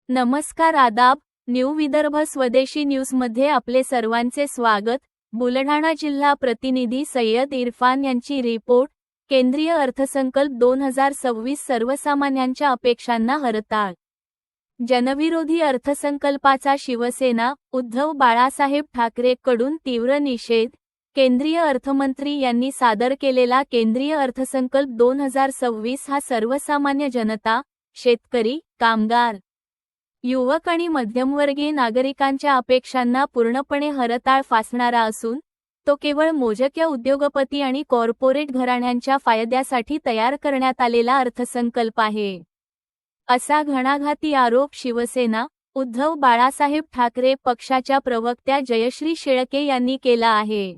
नमस्कार आदाब, न्यू विदर्भ स्वदेशी न्यूजमध्ये आपले सर्वांचे स्वागत। बुलढाणा जिल्हा प्रतिनिधी सय्यद इरफान यांची रिपोर्ट। केंद्रीय अर्थसंकल्प 2026 सर्वसामान्यांच्या अपेक्षांना हरताळ। जनविरोधी अर्थसंकल्पाचा शिवसेना, उद्धव बाळासाहेब ठाकरेंकडून तीव्र निषेध। केंद्रीय अर्थमंत्री यांनी सादर केलेला केंद्रीय अर्थसंकल्प 2026 हा सर्वसामान्य जनता, शेतकरी, कामगार, युवक आणि मध्यमवर्गीय नागरिकांच्या अपेक्षांना पूर्णपणे हरताळ फासणारा असून तो केवळ मोजक्या उद्योगपती आणि कॉर्पोरेट घराण्यांच्या फायद्यासाठी तयार करण्यात आलेला अर्थसंकल्प आहे, असा घणाघाती आरोप शिवसेना, उद्धव बाळासाहेब ठाकरे पक्षाच्या प्रवक्त्या जयश्री शेळके यांनी केला आहे।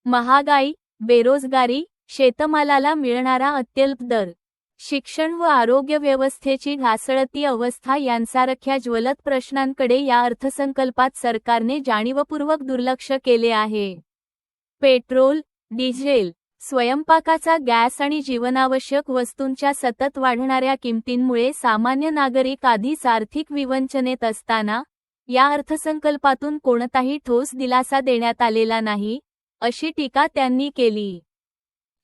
महागाई, बेरोजगारी, शेतमालाला मिळणारा अत्यल्प दर, शिक्षण व आरोग्य व्यवस्थेची ढासळती अवस्था यांसारख्या ज्वलंत प्रश्नांकडे या अर्थसंकल्पात सरकारने जाणीवपूर्वक दुर्लक्ष केले आहे। पेट्रोल, डिझेल, स्वयंपाकाचा गॅस आणि जीवनावश्यक वस्तूंच्या सतत वाढणाऱ्या किमतींमुळे सामान्य नागरिक आधीच आर्थिक विवंचनेत असताना या अर्थसंकल्पातून कोणताही ठोस दिलासा देण्यात आलेला नाही, अशी टीका त्यांनी केली।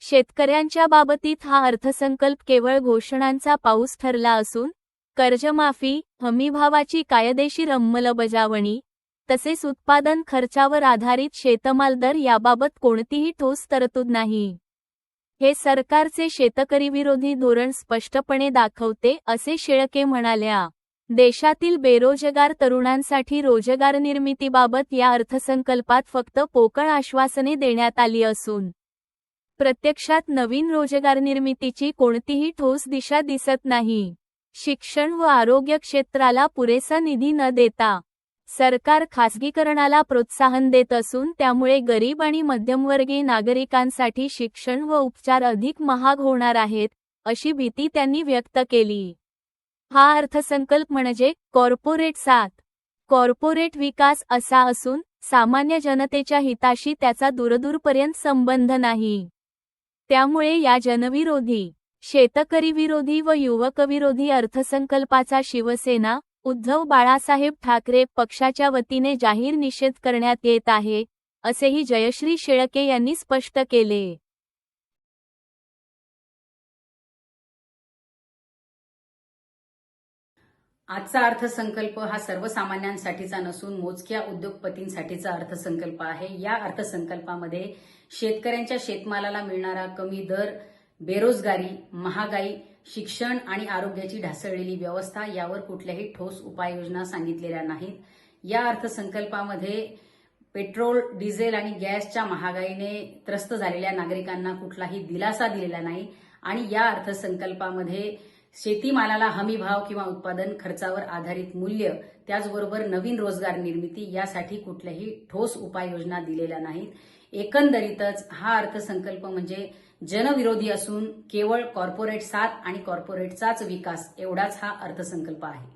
शेतकऱ्यांच्या बाबतीत हा अर्थसंकल्प केवळ घोषणांचा पाऊस ठरला असून कर्जमाफी, हमीभावाची कायदेशीर अंमलबजावणी, तसेच उत्पादन खर्चावर आधारित शेतमाल दर याबाबत कोणतीही ठोस तरतूद नाही। हे सरकारचे शेतकरीविरोधी धोरण स्पष्टपणे दाखवते, असे शेळके म्हणाल्या। देशातील बेरोजगार तरुणांसाठी रोजगार निर्मितीबाबत या अर्थसंकल्पात फक्त पोकळ आश्वासने देण्यात आली असून प्रत्यक्षात नवीन रोजगार निर्मितीची कोणतीही ठोस दिशा दिसत नाही। शिक्षण व आरोग्य क्षेत्राला पुरेसा निधी न देता सरकार खासगीकरणाला प्रोत्साहन देत असून त्यामुळे गरीब आणि मध्यमवर्गीय नागरिकांसाठी शिक्षण व उपचार अधिक महाग होणार आहेत, अशी भीती त्यांनी व्यक्त केली। हा अर्थसंकल्प म्हणजे कॉर्पोरेट विकास असा असून सामान्य जनतेच्या हिताशी त्याचा दूरपर्यंत संबंध नाही। त्यामुळे या जनविरोधी, शेतकरीविरोधी व युवकविरोधी अर्थसंकल्पाचा शिवसेना, उद्धव बाळासाहेब ठाकरे पक्षाच्या वतीने जाहीर निषेध करण्यात येत आहे, असेही जयश्री शेळके यांनी स्पष्ट केले। आजचा अर्थसंकल्प हा सर्वसामान्यांसाठीचा नसून मोजक्या उद्योगपतींसाठीचा अर्थसंकल्प आहे। या अर्थसंकल्पामध्ये शेतकऱ्यांच्या शेतमालाला मिळणारा कमी दर, बेरोजगारी, महागाई, शिक्षण आणि आरोग्याची ढासळलेली व्यवस्था यावर कुठल्याही ठोस उपाययोजना सांगितलेल्या नाहीत। या अर्थसंकल्पामध्ये पेट्रोल, डिझेल आणि गॅसच्या महागाईने त्रस्त झालेल्या नागरिकांना कुठलाही दिलासा दिलेला नाही आणि या अर्थसंकल्पामध्ये शेतीमालाला हमीभाव किंवा उत्पादन खर्चावर आधारित मूल्य, त्याचबरोबर नवीन रोजगार निर्मिती यासाठी कुठल्याही ठोस उपाययोजना दिलेल्या नाहीत। एकंदरीतच हा अर्थसंकल्प म्हणजे जनविरोधी असून केवळ कॉर्पोरेट साथ आणि कॉर्पोरेटचाच विकास एवढाच हा अर्थसंकल्प आहे।